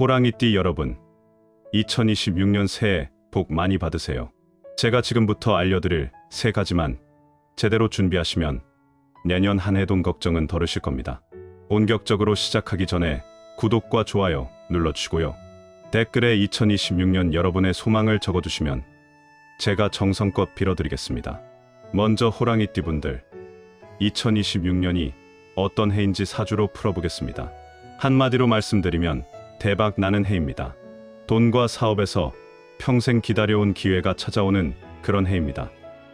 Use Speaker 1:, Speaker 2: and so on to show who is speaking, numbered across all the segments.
Speaker 1: 호랑이띠 여러분, 2026년 새해 복 많이 받으세요. 제가 지금부터 알려드릴 세 가지만 제대로 준비하시면 내년 한 해 돈 걱정은 덜으실 겁니다. 본격적으로 시작하기 전에 구독과 좋아요 눌러주시고요. 댓글에 2026년 여러분의 소망을 적어주시면 제가 정성껏 빌어드리겠습니다. 먼저 호랑이띠 분들, 2026년이 어떤 해인지 사주로 풀어보겠습니다. 한마디로 말씀드리면 대박 나는 해입니다. 돈과 사업에서 평생 기다려온 기회가 찾아오는 그런 해입니다.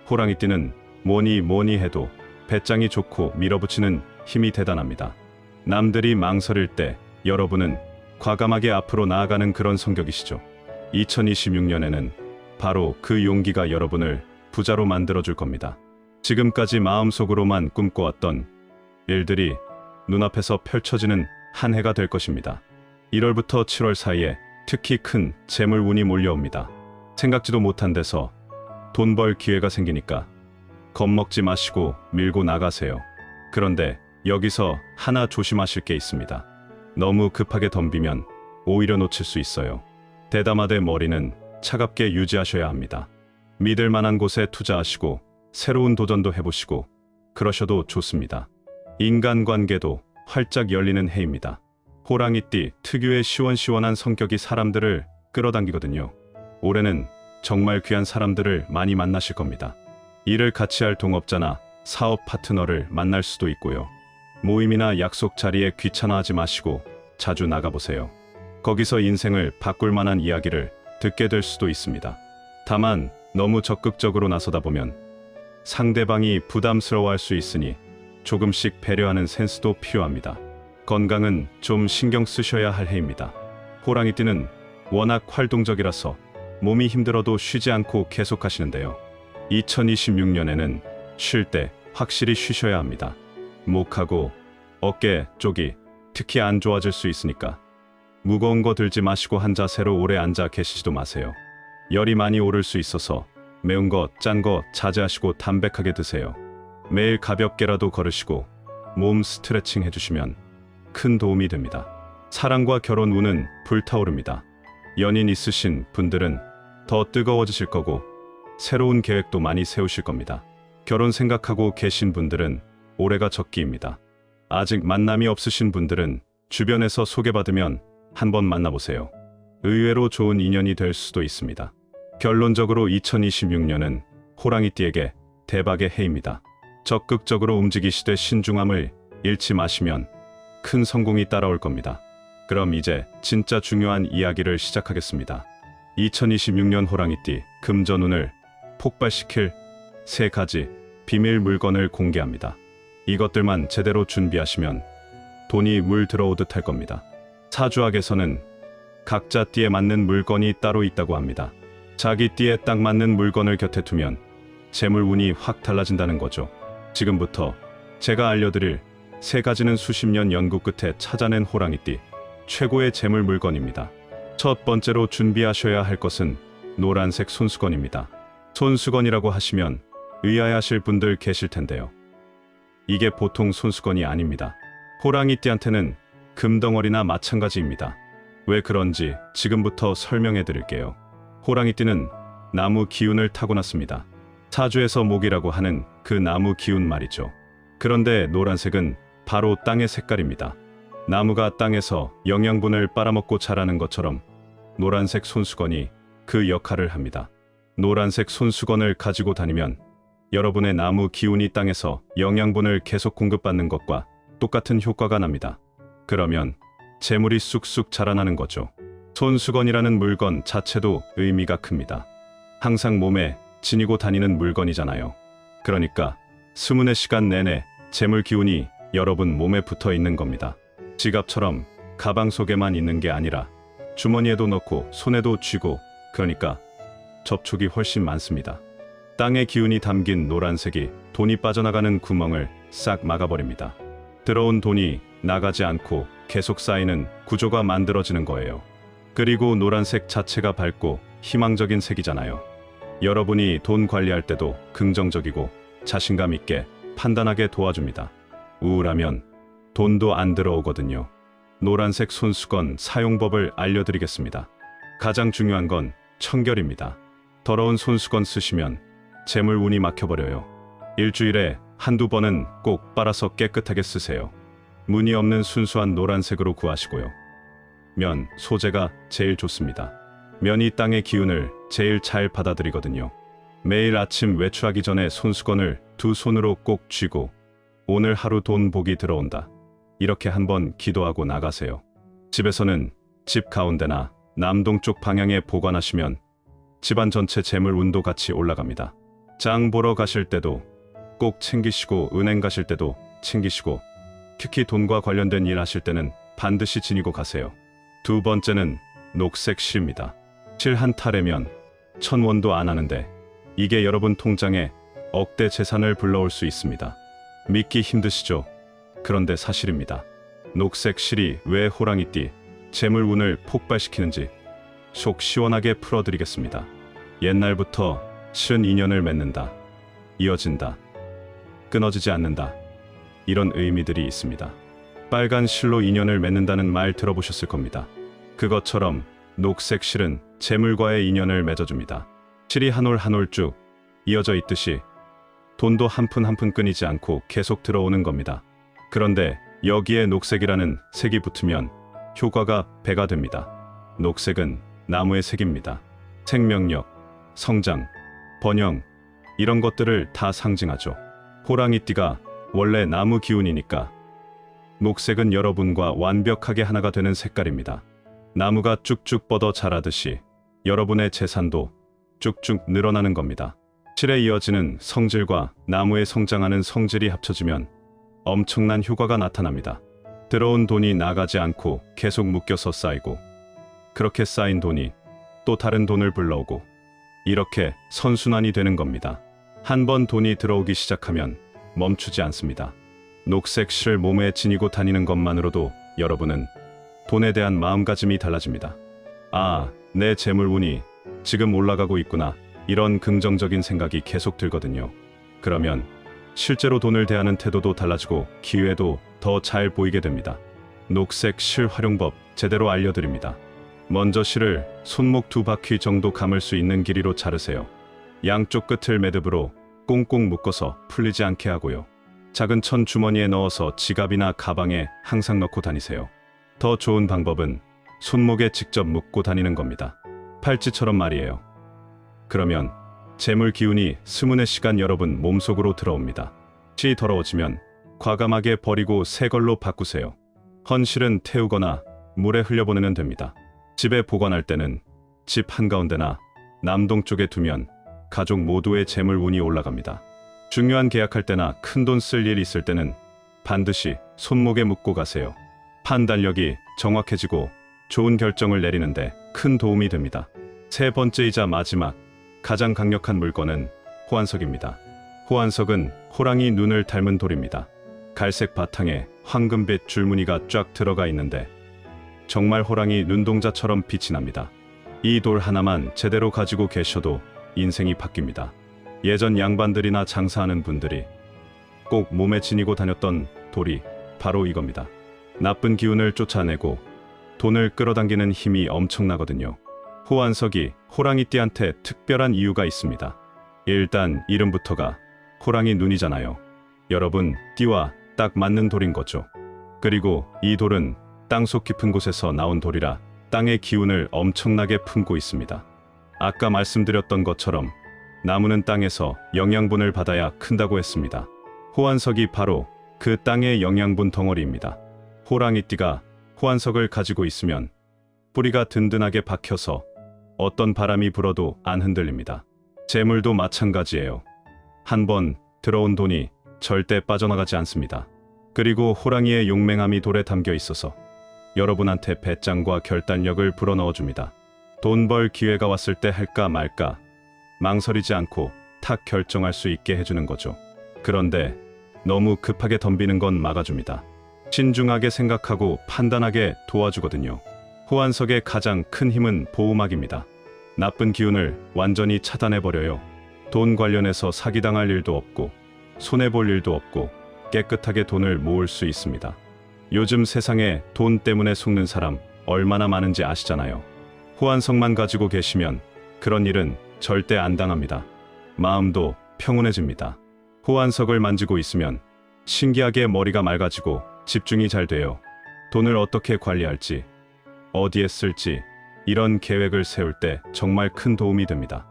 Speaker 1: 호랑이띠는 뭐니 해도 배짱이 좋고 밀어붙이는 힘이 대단합니다. 남들이 망설일 때 여러분은 과감하게 앞으로 나아가는 그런 성격이시죠. 2026년에는 바로 그 용기가 여러분을 부자로 만들어줄 겁니다. 지금까지 마음속으로만 꿈꿔왔던 일들이 눈앞에서 펼쳐지는 한 해가 될 것입니다. 1월부터 7월 사이에 특히 큰 재물운이 몰려옵니다. 생각지도 못한 데서 돈 벌 기회가 생기니까 겁먹지 마시고 밀고 나가세요. 그런데 여기서 하나 조심하실 게 있습니다. 너무 급하게 덤비면 오히려 놓칠 수 있어요. 대담하되 머리는 차갑게 유지하셔야 합니다. 믿을 만한 곳에 투자하시고 새로운 도전도 해보시고 그러셔도 좋습니다. 인간관계도 활짝 열리는 해입니다. 호랑이띠 특유의 시원시원한 성격이 사람들을 끌어당기거든요. 올해는 정말 귀한 사람들을 많이 만나실 겁니다. 일을 같이 할 동업자나 사업 파트너를 만날 수도 있고요. 모임이나 약속 자리에 귀찮아하지 마시고 자주 나가보세요. 거기서 인생을 바꿀 만한 이야기를 듣게 될 수도 있습니다. 다만 너무 적극적으로 나서다 보면 상대방이 부담스러워할 수 있으니 조금씩 배려하는 센스도 필요합니다. 건강은 좀 신경 쓰셔야 할 해입니다. 호랑이띠는 워낙 활동적이라서 몸이 힘들어도 쉬지 않고 계속하시는데요. 2026년에는 쉴 때 확실히 쉬셔야 합니다. 목하고 어깨 쪽이 특히 안 좋아질 수 있으니까 무거운 거 들지 마시고 한 자세로 오래 앉아 계시지도 마세요. 열이 많이 오를 수 있어서 매운 거, 짠 거 자제하시고 담백하게 드세요. 매일 가볍게라도 걸으시고 몸 스트레칭 해주시면 큰 도움이 됩니다. 사랑과 결혼 운은 불타오릅니다. 연인 있으신 분들은 더 뜨거워지실 거고 새로운 계획도 많이 세우실 겁니다. 결혼 생각하고 계신 분들은 올해가 적기입니다. 아직 만남이 없으신 분들은 주변에서 소개받으면 한번 만나보세요. 의외로 좋은 인연이 될 수도 있습니다. 결론적으로 2026년은 호랑이띠에게 대박의 해입니다. 적극적으로 움직이시되 신중함을 잃지 마시면 큰 성공이 따라올 겁니다. 그럼 이제 진짜 중요한 이야기를 시작하겠습니다. 2026년 호랑이띠 금전운을 폭발시킬 세 가지 비밀 물건을 공개합니다. 이것들만 제대로 준비하시면 돈이 물 들어오듯 할 겁니다. 사주학에서는 각자 띠에 맞는 물건이 따로 있다고 합니다. 자기 띠에 딱 맞는 물건을 곁에 두면 재물운이 확 달라진다는 거죠. 지금부터 제가 알려드릴 세 가지는 수십 년 연구 끝에 찾아낸 호랑이띠 최고의 재물 물건입니다. 첫 번째로 준비하셔야 할 것은 노란색 손수건입니다. 손수건이라고 하시면 의아해하실 분들 계실 텐데요. 이게 보통 손수건이 아닙니다. 호랑이띠한테는 금덩어리나 마찬가지입니다. 왜 그런지 지금부터 설명해 드릴게요. 호랑이띠는 나무 기운을 타고났습니다. 사주에서 목이라고 하는 그 나무 기운 말이죠. 그런데 노란색은 바로 땅의 색깔입니다. 나무가 땅에서 영양분을 빨아먹고 자라는 것처럼 노란색 손수건이 그 역할을 합니다. 노란색 손수건을 가지고 다니면 여러분의 나무 기운이 땅에서 영양분을 계속 공급받는 것과 똑같은 효과가 납니다. 그러면 재물이 쑥쑥 자라나는 거죠. 손수건이라는 물건 자체도 의미가 큽니다. 항상 몸에 지니고 다니는 물건이잖아요. 그러니까 수문의 시간 내내 재물 기운이 여러분 몸에 붙어 있는 겁니다. 지갑처럼 가방 속에만 있는 게 아니라 주머니에도 넣고 손에도 쥐고, 그러니까 접촉이 훨씬 많습니다. 땅의 기운이 담긴 노란색이 돈이 빠져나가는 구멍을 싹 막아버립니다. 들어온 돈이 나가지 않고 계속 쌓이는 구조가 만들어지는 거예요. 그리고 노란색 자체가 밝고 희망적인 색이잖아요. 여러분이 돈 관리할 때도 긍정적이고 자신감 있게 판단하게 도와줍니다. 우울하면 돈도 안 들어오거든요. 노란색 손수건 사용법을 알려드리겠습니다. 가장 중요한 건 청결입니다. 더러운 손수건 쓰시면 재물 운이 막혀버려요. 일주일에 한두 번은 꼭 빨아서 깨끗하게 쓰세요. 무늬 없는 순수한 노란색으로 구하시고요. 면, 소재가 제일 좋습니다. 면이 땅의 기운을 제일 잘 받아들이거든요. 매일 아침 외출하기 전에 손수건을 두 손으로 꼭 쥐고 오늘 하루 돈 복이 들어온다. 이렇게 한번 기도하고 나가세요. 집에서는 집 가운데나 남동쪽 방향에 보관하시면 집안 전체 재물 운도 같이 올라갑니다. 장 보러 가실 때도 꼭 챙기시고 은행 가실 때도 챙기시고 특히 돈과 관련된 일 하실 때는 반드시 지니고 가세요. 두 번째는 녹색 실입니다. 실 한 타래면 1000원도 안 하는데 이게 여러분 통장에 억대 재산을 불러올 수 있습니다. 믿기 힘드시죠? 그런데 사실입니다. 녹색 실이 왜 호랑이띠 재물 운을 폭발시키는지 속 시원하게 풀어드리겠습니다. 옛날부터 실은 인연을 맺는다, 이어진다, 끊어지지 않는다, 이런 의미들이 있습니다. 빨간 실로 인연을 맺는다는 말 들어보셨을 겁니다. 그것처럼 녹색 실은 재물과의 인연을 맺어줍니다. 실이 한 올 한 올 쭉 이어져 있듯이 돈도 한 푼 한 푼 끊이지 않고 계속 들어오는 겁니다. 그런데 여기에 녹색이라는 색이 붙으면 효과가 배가 됩니다. 녹색은 나무의 색입니다. 생명력, 성장, 번영, 이런 것들을 다 상징하죠. 호랑이띠가 원래 나무 기운이니까 녹색은 여러분과 완벽하게 하나가 되는 색깔입니다. 나무가 쭉쭉 뻗어 자라듯이 여러분의 재산도 쭉쭉 늘어나는 겁니다. 실에 이어지는 성질과 나무에 성장하는 성질이 합쳐지면 엄청난 효과가 나타납니다. 들어온 돈이 나가지 않고 계속 묶여서 쌓이고 그렇게 쌓인 돈이 또 다른 돈을 불러오고 이렇게 선순환이 되는 겁니다. 한번 돈이 들어오기 시작하면 멈추지 않습니다. 녹색 실 몸에 지니고 다니는 것만으로도 여러분은 돈에 대한 마음가짐이 달라집니다. 아, 내 재물운이 지금 올라가고 있구나. 이런 긍정적인 생각이 계속 들거든요. 그러면 실제로 돈을 대하는 태도도 달라지고 기회도 더 잘 보이게 됩니다. 녹색 실 활용법 제대로 알려드립니다. 먼저 실을 손목 2바퀴 정도 감을 수 있는 길이로 자르세요. 양쪽 끝을 매듭으로 꽁꽁 묶어서 풀리지 않게 하고요. 작은 천 주머니에 넣어서 지갑이나 가방에 항상 넣고 다니세요. 더 좋은 방법은 손목에 직접 묶고 다니는 겁니다. 팔찌처럼 말이에요. 그러면 재물 기운이 스문의 시간 여러분 몸속으로 들어옵니다. 시 더러워지면 과감하게 버리고 새 걸로 바꾸세요. 헌실은 태우거나 물에 흘려보내면 됩니다. 집에 보관할 때는 집 한가운데나 남동쪽에 두면 가족 모두의 재물 운이 올라갑니다. 중요한 계약할 때나 큰돈 쓸 일 있을 때는 반드시 손목에 묶고 가세요. 판단력이 정확해지고 좋은 결정을 내리는데 큰 도움이 됩니다. 세 번째이자 마지막, 가장 강력한 물건은 호환석입니다. 호환석은 호랑이 눈을 닮은 돌입니다. 갈색 바탕에 황금빛 줄무늬가 쫙 들어가 있는데 정말 호랑이 눈동자처럼 빛이 납니다. 이 돌 하나만 제대로 가지고 계셔도 인생이 바뀝니다. 예전 양반들이나 장사하는 분들이 꼭 몸에 지니고 다녔던 돌이 바로 이겁니다. 나쁜 기운을 쫓아내고 돈을 끌어당기는 힘이 엄청나거든요. 호환석이 호랑이띠한테 특별한 이유가 있습니다. 일단 이름부터가 호랑이 눈이잖아요. 여러분 띠와 딱 맞는 돌인 거죠. 그리고 이 돌은 땅속 깊은 곳에서 나온 돌이라 땅의 기운을 엄청나게 품고 있습니다. 아까 말씀드렸던 것처럼 나무는 땅에서 영양분을 받아야 큰다고 했습니다. 호환석이 바로 그 땅의 영양분 덩어리입니다. 호랑이띠가 호환석을 가지고 있으면 뿌리가 든든하게 박혀서 어떤 바람이 불어도 안 흔들립니다. 재물도 마찬가지예요. 한번 들어온 돈이 절대 빠져나가지 않습니다. 그리고 호랑이의 용맹함이 돌에 담겨 있어서 여러분한테 배짱과 결단력을 불어넣어줍니다. 돈 벌 기회가 왔을 때 할까 말까 망설이지 않고 탁 결정할 수 있게 해주는 거죠. 그런데 너무 급하게 덤비는 건 막아줍니다. 신중하게 생각하고 판단하게 도와주거든요. 호환석의 가장 큰 힘은 보호막입니다. 나쁜 기운을 완전히 차단해버려요. 돈 관련해서 사기당할 일도 없고 손해볼 일도 없고 깨끗하게 돈을 모을 수 있습니다. 요즘 세상에 돈 때문에 속는 사람 얼마나 많은지 아시잖아요. 호환석만 가지고 계시면 그런 일은 절대 안 당합니다. 마음도 평온해집니다. 호환석을 만지고 있으면 신기하게 머리가 맑아지고 집중이 잘 돼요. 돈을 어떻게 관리할지, 어디에 쓸지 이런 계획을 세울 때 정말 큰 도움이 됩니다.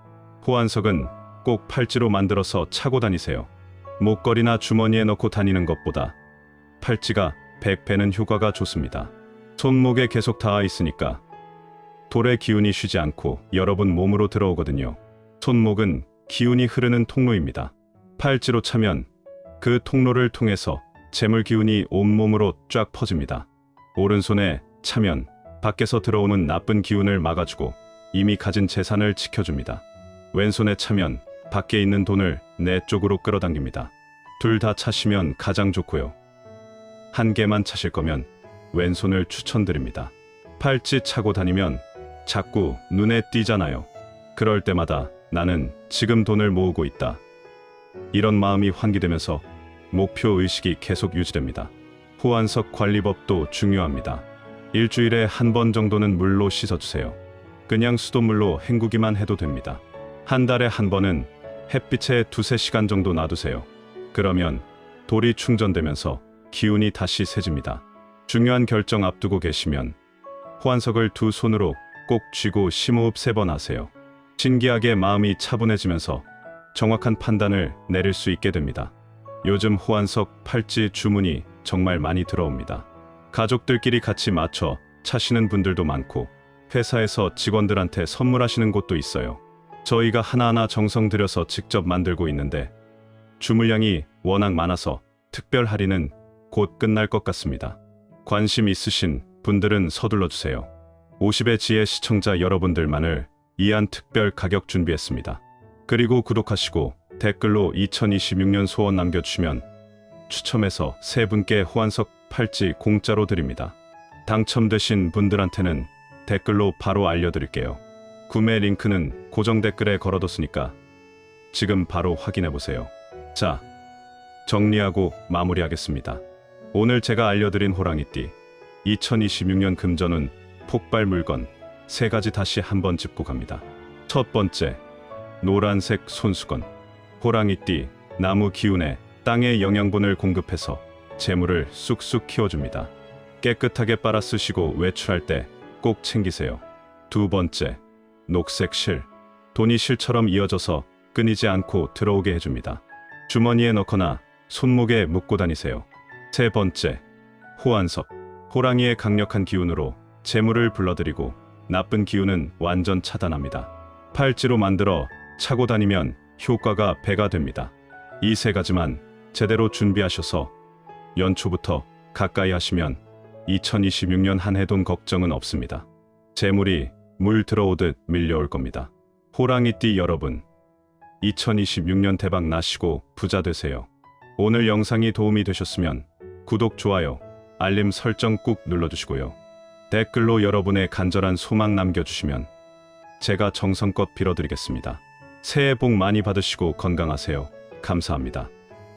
Speaker 1: 호환석은 꼭 팔찌로 만들어서 차고 다니세요. 목걸이나 주머니에 넣고 다니는 것보다 팔찌가 100배는 효과가 좋습니다. 손목에 계속 닿아 있으니까 돌의 기운이 쉬지 않고 여러분 몸으로 들어오거든요. 손목은 기운이 흐르는 통로입니다. 팔찌로 차면 그 통로를 통해서 재물 기운이 온몸으로 쫙 퍼집니다. 오른손에 차면 밖에서 들어오는 나쁜 기운을 막아주고 이미 가진 재산을 지켜줍니다. 왼손에 차면 밖에 있는 돈을 내 쪽으로 끌어당깁니다. 둘 다 차시면 가장 좋고요. 한 개만 차실 거면 왼손을 추천드립니다. 팔찌 차고 다니면 자꾸 눈에 띄잖아요. 그럴 때마다 나는 지금 돈을 모으고 있다. 이런 마음이 환기되면서 목표 의식이 계속 유지됩니다. 호환석 관리법도 중요합니다. 일주일에 한 번 정도는 물로 씻어주세요. 그냥 수돗물로 헹구기만 해도 됩니다. 한 달에 한 번은 햇빛에 2~3시간 정도 놔두세요. 그러면 돌이 충전되면서 기운이 다시 새집니다. 중요한 결정 앞두고 계시면 호환석을 두 손으로 꼭 쥐고 심호흡 3번 하세요. 신기하게 마음이 차분해지면서 정확한 판단을 내릴 수 있게 됩니다. 요즘 호환석 팔찌 주문이 정말 많이 들어옵니다. 가족들끼리 같이 맞춰 차시는 분들도 많고 회사에서 직원들한테 선물하시는 곳도 있어요. 저희가 하나하나 정성 들여서 직접 만들고 있는데 주물량이 워낙 많아서 특별 할인은 곧 끝날 것 같습니다. 관심 있으신 분들은 서둘러 주세요. 50의 지혜 시청자 여러분들만을 위한 특별 가격 준비했습니다. 그리고 구독하시고 댓글로 2026년 소원 남겨주시면 추첨해서 3분께 호환석 팔찌 공짜로 드립니다. 당첨되신 분들한테는 댓글로 바로 알려드릴게요. 구매 링크는 고정 댓글에 걸어뒀으니까 지금 바로 확인해보세요. 자, 정리하고 마무리하겠습니다. 오늘 제가 알려드린 호랑이띠 2026년 금전운 폭발 물건 3가지 다시 한번 짚고 갑니다. 첫 번째, 노란색 손수건. 호랑이띠 나무 기운에 땅의 영양분을 공급해서 재물을 쑥쑥 키워줍니다. 깨끗하게 빨아 쓰시고 외출할 때 꼭 챙기세요. 두 번째, 녹색 실. 돈이 실처럼 이어져서 끊이지 않고 들어오게 해줍니다. 주머니에 넣거나 손목에 묶고 다니세요. 세 번째, 호환석. 호랑이의 강력한 기운으로 재물을 불러들이고 나쁜 기운은 완전 차단합니다. 팔찌로 만들어 차고 다니면 효과가 배가 됩니다. 이 3가지만 제대로 준비하셔서 연초부터 가까이 하시면 2026년 한 해 돈 걱정은 없습니다. 재물이 물 들어오듯 밀려올 겁니다. 호랑이띠 여러분, 2026년 대박 나시고 부자 되세요. 오늘 영상이 도움이 되셨으면 구독, 좋아요, 알림 설정 꾹 눌러주시고요. 댓글로 여러분의 간절한 소망 남겨주시면 제가 정성껏 빌어드리겠습니다. 새해 복 많이 받으시고 건강하세요. 감사합니다.